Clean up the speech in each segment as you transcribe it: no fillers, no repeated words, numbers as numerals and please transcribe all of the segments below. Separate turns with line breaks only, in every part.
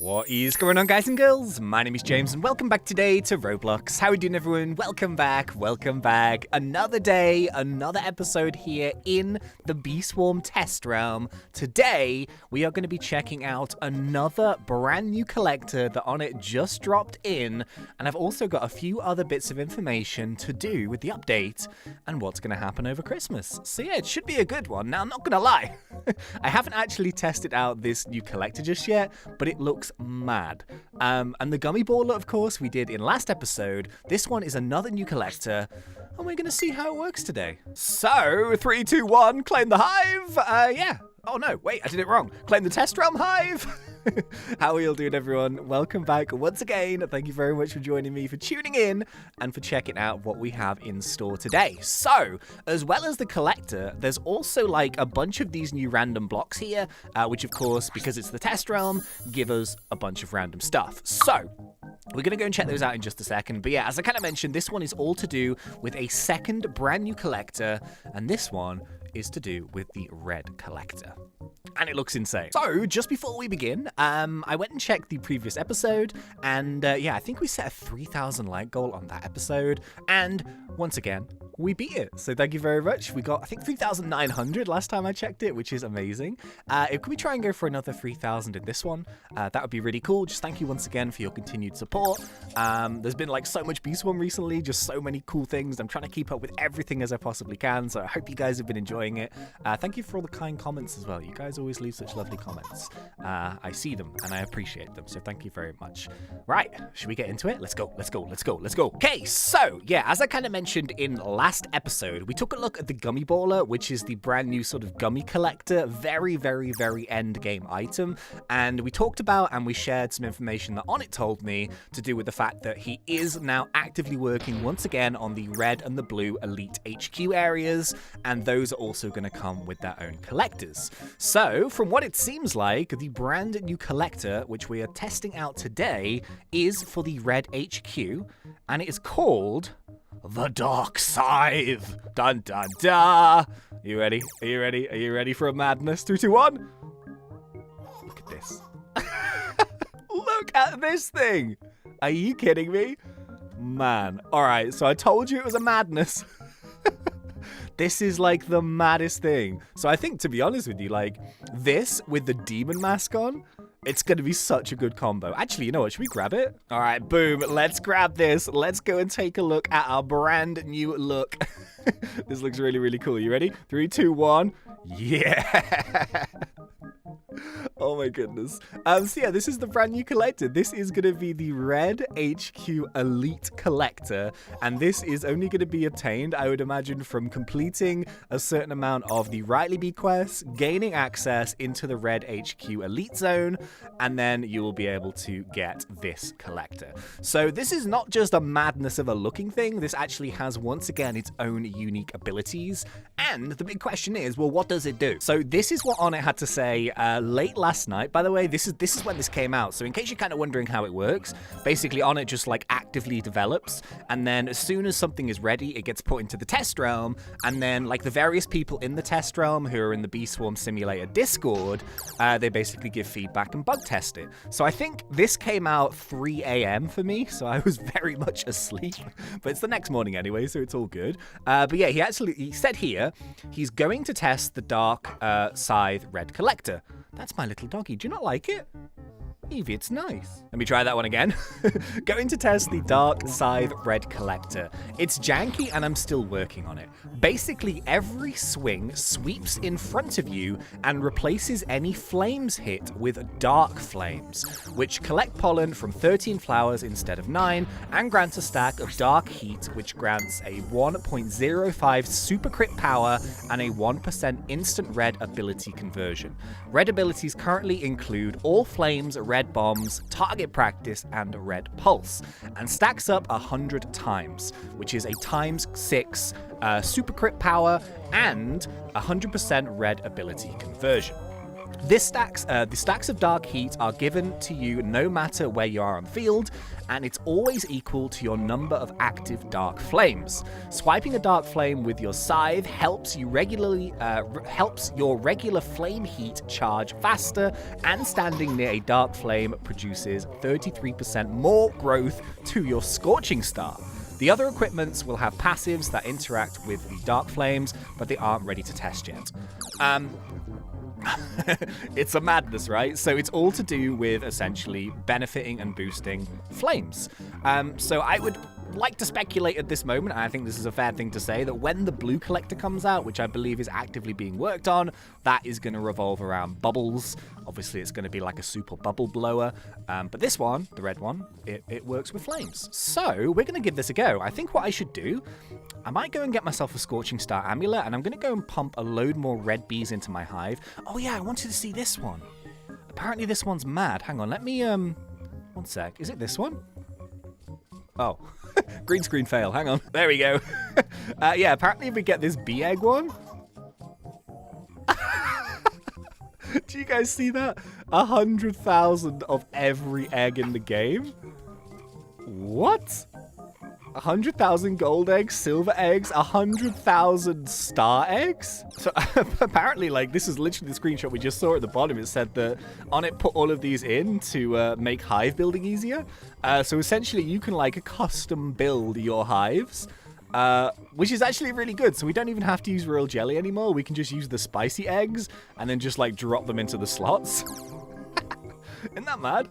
What is going on, guys and girls? My name is James and welcome back today to Roblox. How are we doing, everyone? Welcome back, welcome back. Another day, another episode here in the Bee Swarm test realm. Today, we are going to be checking out another brand new collector that on it just dropped in. And I've also got a few other bits of information to do with the update and what's going to happen over Christmas. So yeah, it should be a good one. Now, I'm not going to lie. I haven't actually tested out this new collector just yet, but it looks mad. And the gummy baller, of course, we did in last episode. This one is another new collector, and we're going to see how it works today. So, 3, 2, 1, claim the hive. Yeah. Oh no, wait, I did it wrong. Claim the test realm hive. How are you all doing, everyone? Welcome back once again. Thank you very much for joining me, for tuning in, and for checking out what we have in store today. So, as well as the collector, there's also like a bunch of these new random blocks here, which of course, because it's the test realm, give us a bunch of random stuff. So, we're going to go and check those out in just a second. But yeah, as I kind of mentioned, this one is all to do with a second brand new collector, and this one is to do with the red collector. And it looks insane. So, just before we begin, I went and checked the previous episode, and yeah, I think we set a 3,000 like goal on that episode, and once again, we beat it. So thank you very much. We got, I think, 3,900 last time I checked it, which is amazing. If we try and go for another 3,000 in this one, that would be really cool. Just thank you once again for your continued support. There's been like so much Bee Swarm recently, just so many cool things. I'm trying to keep up with everything as I possibly can, so I hope you guys have been enjoying it. Thank you for all the kind comments as well. You guys always leave such lovely comments. I see them and I appreciate them, so thank you very much. Right, should we get into it? Let's go, let's go, let's go, let's go. Okay, so yeah, as I kind of mentioned in last episode, we took a look at the gummy baller, which is the brand new sort of gummy collector, very end game item, and we talked about and we shared some information that On It told me to do with the fact that he is now actively working once again on the red and the blue elite HQ areas, and those are also going to come with their own collectors. So from what it seems like, the brand new collector which we are testing out today is for the red HQ, and it is called the Dark Scythe. Dun dun da. You ready? Are you ready? Are you ready for a madness? 3, 2, 1. Look at this. Look at this thing. Are you kidding me? Man. Alright, so I told you it was a madness. This is like the maddest thing. So I think, to be honest with you, like this with the demon mask on, it's going to be such a good combo. Actually, you know what? Should we grab it? All right, boom. Let's grab this. Let's go and take a look at our brand new look. This looks really cool. You ready? 3, 2, 1. Yeah. Oh my goodness. So yeah, this is the brand new collector. This is going to be the Red HQ Elite Collector, and this is only going to be obtained, I would imagine, from completing a certain amount of the Rightly Bee quests, gaining access into the Red HQ Elite Zone, and then you will be able to get this collector. So this is not just a madness of a looking thing. This actually has, once again, its own unique abilities, and the big question is, well, what does it do? So this is what On It had to say late last night. By the way, this is when this came out, so in case you're kind of wondering how it works, basically On It just like actively develops, and then as soon as something is ready, it gets put into the test realm, and then like the various people in the test realm who are in the Bee Swarm Simulator Discord, they basically give feedback and bug test it. So I think this came out 3 a.m. for me, so I was very much asleep, but it's the next morning anyway, so it's all good. But yeah, he said here he's going to test the Dark Scythe Red Collector. That's my little doggy. Do you not like it? Evie, it's nice. Let me try that one again. Going to test the Dark Scythe Red Collector. It's janky and I'm still working on it. Basically, every swing sweeps in front of you and replaces any flames hit with dark flames, which collect pollen from 13 flowers instead of 9, and grants a stack of dark heat, which grants a 1.05 super crit power and a 1% instant red ability conversion. Red abilities currently include All Flames, Red Bombs, Target Practice, and Red Pulse, and stacks up 100 times, which is a ×6 super crit power and 100% red ability conversion. The stacks of dark heat are given to you no matter where you are on the field, and it's always equal to your number of active dark flames. Swiping a dark flame with your scythe helps your regular flame heat charge faster, and standing near a dark flame produces 33% more growth to your scorching star. The other equipments will have passives that interact with the dark flames, but they aren't ready to test yet. It's a madness, right? So it's all to do with essentially benefiting and boosting flames. So I would like to speculate at this moment, and I think this is a fair thing to say, that when the blue collector comes out, which I believe is actively being worked on, that is going to revolve around bubbles. Obviously, it's going to be like a super bubble blower. But this one, the red one, it works with flames. So we're going to give this a go. I think what I should do, I might go and get myself a Scorching Star amulet, and I'm going to go and pump a load more red bees into my hive. Oh yeah, I wanted to see this one. Apparently this one's mad. Hang on, let me, one sec. Is it this one? Oh, green screen fail. Hang on. There we go. Yeah, apparently if we get this bee egg one. Do you guys see that? 100,000 of every egg in the game? What? 100,000 gold eggs, silver eggs, 100,000 star eggs? So apparently, like, this is literally the screenshot we just saw at the bottom. It said that on it, put all of these in to make hive building easier. So essentially, you can, like, custom build your hives, which is actually really good. So we don't even have to use royal jelly anymore. We can just use the spicy eggs and then just, like, drop them into the slots. Isn't that mad?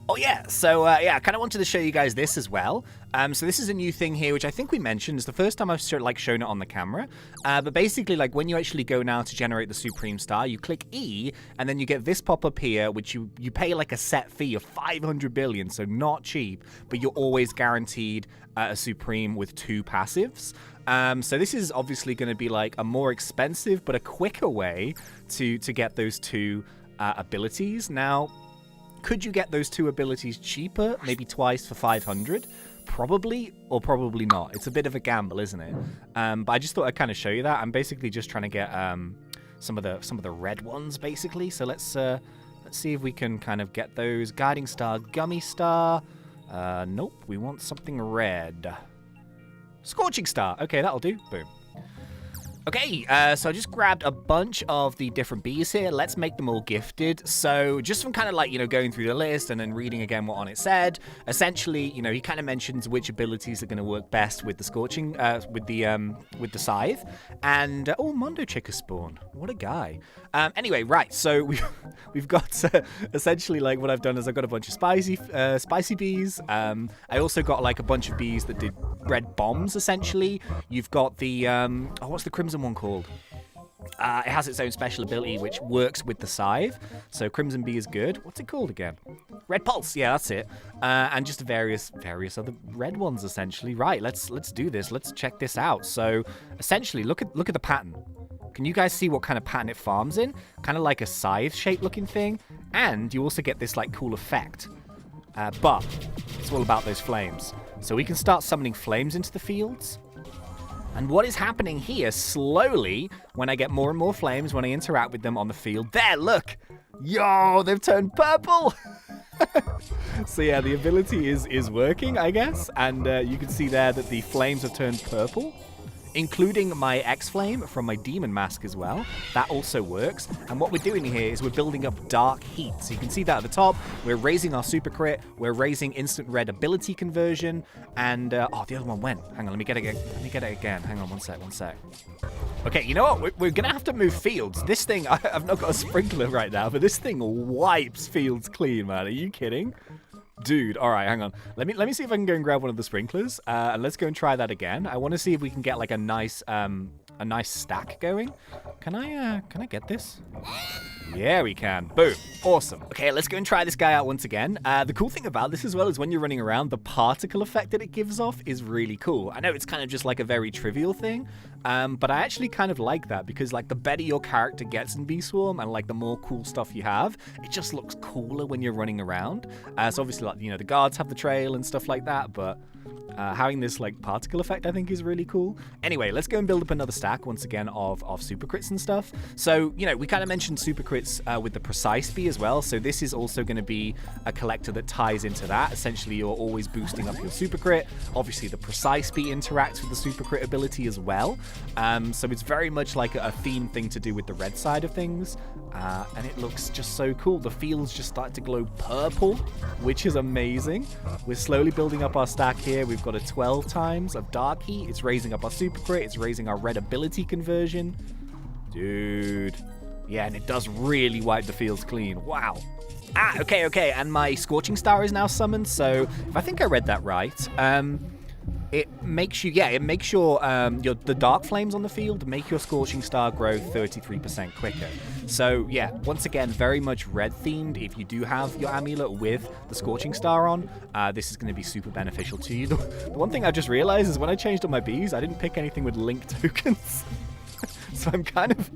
Oh yeah, so yeah, I kind of wanted to show you guys this as well. So this is a new thing here, which I think we mentioned. It's the first time I've shown it on the camera. But basically, like, when you actually go now to generate the Supreme Star, you click E, and then you get this pop-up here, which you pay like a set fee of 500 billion, so not cheap, but you're always guaranteed a Supreme with 2 passives. So this is obviously going to be like a more expensive, but a quicker way to get those 2 abilities. Now, could you get those 2 abilities cheaper, maybe twice for 500? Probably, or probably not. It's a bit of a gamble, isn't it? But I just thought I'd kind of show you that. I'm basically just trying to get some of the red ones, basically. So let's see if we can kind of get those. Guiding Star, Gummy Star. Nope, we want something red. Scorching Star. Okay, that'll do. Boom. Okay, so I just grabbed a bunch of the different bees here. Let's make them all gifted. So just from kind of like, you know, going through the list and then reading again what on it said, essentially, you know, he kind of mentions which abilities are going to work best with the scorching, with the scythe. And, oh, Mondo Chica spawn. What a guy. Anyway, right, so we've got essentially, like, what I've done is I've got a bunch of spicy bees. I also got like a bunch of bees that did red bombs, essentially. You've got the, oh, what's the crimson one called? It has its own special ability which works with the scythe. So Crimson Bee is good. What's it called again? Red Pulse. Yeah, that's it. And just various other red ones essentially. Right, let's do this. Let's check this out. So essentially, look at the pattern. Can you guys see what kind of pattern it farms in? Kind of like a scythe shaped looking thing. And you also get this like cool effect. But it's all about those flames. So we can start summoning flames into the fields. And what is happening here, slowly, when I get more and more flames, when I interact with them on the field, there, look! Yo, they've turned purple! So yeah, the ability is working, I guess. And you can see there that the flames have turned purple, including my X-Flame from my Demon Mask as well. That also works. And what we're doing here is we're building up Dark Heat. So you can see that at the top. We're raising our Super Crit. We're raising Instant Red ability conversion. And, oh, the other one went. Hang on, let me get it again. Let me get it again. Hang on, one sec. Okay, you know what? We're going to have to move fields. This thing, I've not got a sprinkler right now, but this thing wipes fields clean, man. Are you kidding? Dude, all right, hang on. Let me see if I can go and grab one of the sprinklers, and let's go and try that again. I want to see if we can get like a nice stack going. Can I get this? Yeah, we can. Boom. Awesome. Okay, let's go and try this guy out once again. The cool thing about this as well is when you're running around, the particle effect that it gives off is really cool. I know it's kind of just like a very trivial thing, But I actually kind of like that because like the better your character gets in Bee Swarm and like the more cool stuff you have, it just looks cooler when you're running around. So obviously, like, you know, the guards have the trail and stuff like that, but having this like particle effect I think is really cool. Anyway, let's go and build up another stack once again of super crits and stuff. So, you know, we kind of mentioned super crits with the precise bee as well. So this is also going to be a collector that ties into that. Essentially, you're always boosting up your super crit. Obviously, the precise bee interacts with the super crit ability as well. So it's very much like a theme thing to do with the red side of things. And it looks just so cool. The fields just start to glow purple, which is amazing. We're slowly building up our stack here. We've got a 12 times of Dark Heat. It's raising up our super crit. It's raising our red ability conversion. Dude. Yeah, and it does really wipe the fields clean. Wow. Okay. And my Scorching Star is now summoned. So if I think I read that right, it makes you, the Dark Flames on the field make your Scorching Star grow 33% quicker. So yeah, once again, very much red themed. If you do have your amulet with the Scorching Star on, this is going to be super beneficial to you. The one thing I just realized is when I changed up my bees, I didn't pick anything with link tokens. So I'm kind of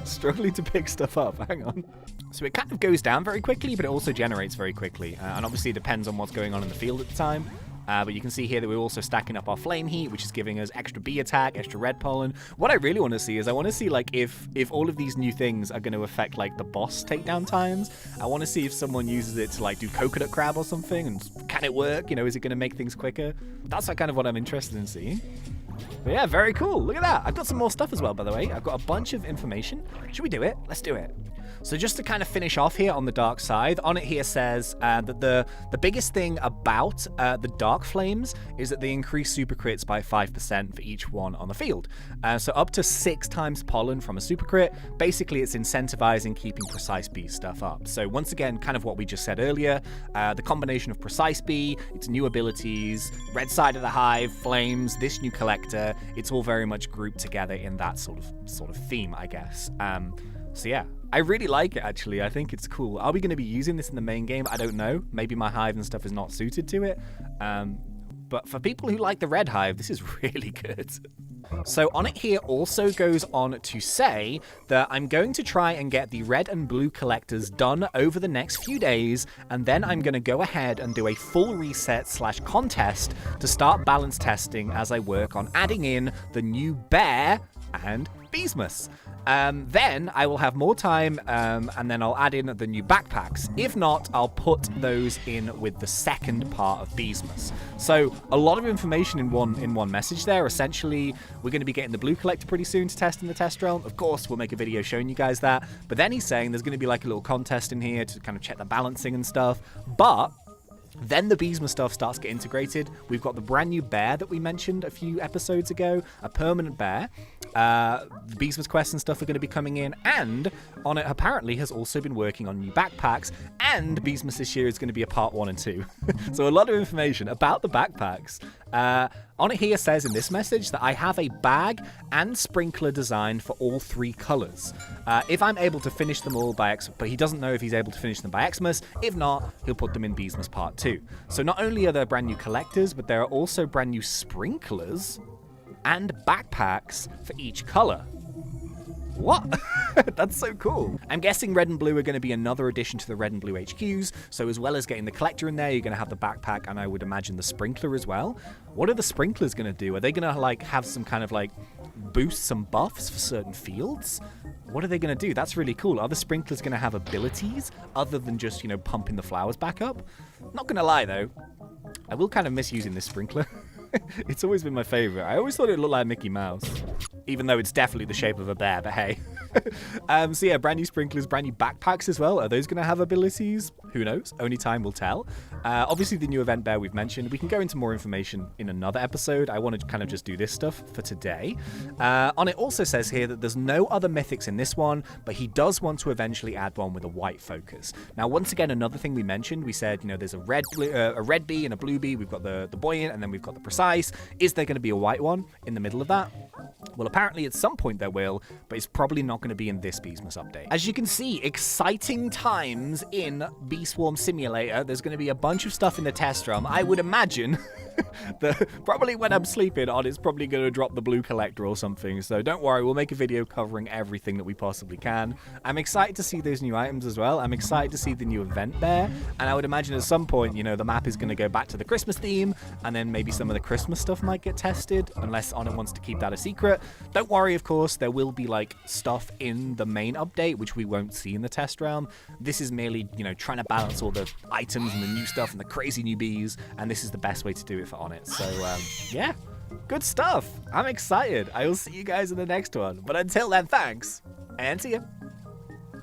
struggling to pick stuff up. Hang on. So it kind of goes down very quickly, but it also generates very quickly. And obviously it depends on what's going on in the field at the time. But you can see here that we're also stacking up our Flame Heat, which is giving us extra bee attack, extra red pollen. What I really want to see is I want to see like if all of these new things are going to affect like the boss takedown times. I want to see if someone uses it to like do coconut crab or something, and can it work? You know, is it going to make things quicker? That's like kind of what I'm interested in seeing. But yeah, very cool. Look at that. I've got some more stuff as well, by the way. I've got a bunch of information. Should we do it? Let's do it. So just to kind of finish off here on the Dark Scythe, on it here says that the biggest thing about the Dark Flames is that they increase super crits by 5% for each one on the field. So up to 6 times pollen from a super crit. Basically, it's incentivizing keeping Precise Bee stuff up. So once again, kind of what we just said earlier, the combination of Precise Bee, its new abilities, red side of the Hive, flames, this new collector, it's all very much grouped together in that sort of theme, I guess. So yeah, I really like it, actually. I think it's cool. Are we going to be using this in the main game? I don't know. Maybe my Hive and stuff is not suited to it. But for people who like the red Hive, this is really good. So on it here also goes on to say that I'm going to try and get the red and blue collectors done over the next few days, and then I'm going to go ahead and do a full reset / contest to start balance testing as I work on adding in the new bear and Beesmas. Then I will have more time, and then I'll add in the new backpacks. If not, I'll put those in with the second part of Beesmas. So a lot of information in one message there. Essentially, we're going to be getting the blue collector pretty soon to test in the test realm. Of course, we'll make a video showing you guys that. But then he's saying there's going to be like a little contest in here to kind of check the balancing and stuff. But then the Beesmas stuff starts to get integrated. We've got the brand new bear that we mentioned a few episodes ago, a permanent bear. The Beesmas quests and stuff are going to be coming in, and on it apparently has also been working on new backpacks, and Beesmas this year is going to be a part 1 and 2. So a lot of information about the backpacks. On it here says in this message that I have a bag and sprinkler designed for all 3 colors. If I'm able to finish them all by but he doesn't know if he's able to finish them by Xmas. If not, he'll put them in Beesmas Part 2. So not only are there brand new collectors, but there are also brand new sprinklers and backpacks for each color. What? That's so cool. I'm guessing red and blue are going to be another addition to the red and blue HQs. So as well as getting the collector in there, you're going to have the backpack, and I would imagine the sprinkler as well. What are the sprinklers going to do? Are they going to like have some kind of like boost some buffs for certain fields? What are they going to do? That's really cool. Are the sprinklers going to have abilities other than just, you know, pumping the flowers back up? Not going to lie though, I will kind of miss using this sprinkler. It's always been my favorite. I always thought it looked like Mickey Mouse, even though it's definitely the shape of a bear, but hey. So yeah, brand new sprinklers, brand new backpacks as well. Are those going to have abilities? Who knows? Only time will tell. Obviously, the new event bear we've mentioned. We can go into more information in another episode. I want to kind of just do this stuff for today. On it also says here that there's no other mythics in this one, but he does want to eventually add one with a white focus. Now, once again, another thing we mentioned, we said, you know, there's a red bee and a blue bee. We've got the buoyant, and then we've got the precise. Is there going to be a white one in the middle of that? Well, apparently at some point there will, but it's probably not going to be in this Beesmas update. As you can see, exciting times in Bee Swarm Simulator. There's going to be a bunch of stuff in the test realm. I would imagine Probably when I'm sleeping on, it's probably going to drop the blue collector or something. So don't worry, we'll make a video covering everything that we possibly can. I'm excited to see those new items as well. I'm excited to see the new event there. And I would imagine at some point, you know, the map is going to go back to the Christmas theme, and then maybe some of the Christmas stuff might get tested, unless Onnit wants to keep that a secret. Don't worry, of course, there will be like stuff in the main update, which we won't see in the test realm. This is merely, you know, trying to balance all the items and the new stuff and the crazy new bees, and this is the best way to do it for Onnit. So, yeah, good stuff. I'm excited. I will see you guys in the next one. But until then, thanks, and see ya.